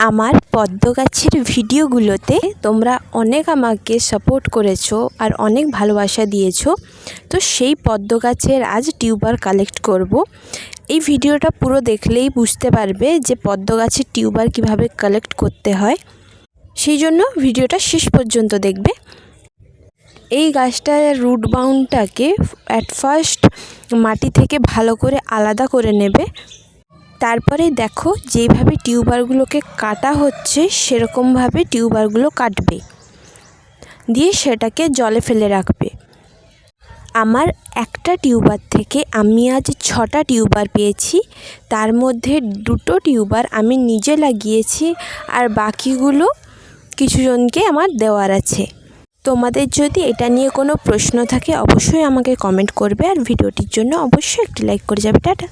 আমার পদ্ম গাছের ভিডিওগুলোতে তোমরা অনেক আমাকে সাপোর্ট করেছো আর অনেক ভালোবাসা দিয়েছো। তো সেই পদ্ম গাছের আজ টিউবার কালেক্ট করব। এই ভিডিওটা পুরো দেখলেই বুঝতে পারবে যে পদ্ম গাছের টিউবার কিভাবে কালেক্ট করতে হয়। সেই জন্য ভিডিওটা শেষ পর্যন্ত দেখবে। এই গাছটার রুট বাউন্ডটাকে অ্যাট ফার্স্ট মাটি থেকে ভালো করে আলাদা করে নেবে। তারপরে দেখো যেইভাবে টিউবারগুলোকে কাটা হচ্ছে সেরকমভাবে টিউবারগুলো কাটবে, দিয়ে সেটাকে জলে ফেলে রাখবে। আমার একটা টিউবার থেকে আমি আজ 6টা টিউবার পেয়েছি। তার মধ্যে 2টো টিউবার আমি নিজে লাগিয়েছি আর বাকিগুলো কিছুজনকে আমার দেওয়ার আছে। তোমাদের যদি এটা নিয়ে কোনো প্রশ্ন থাকে অবশ্যই আমাকে কমেন্ট করবে আর ভিডিওটির জন্য অবশ্যই একটি লাইক করে যাবে। টাটা।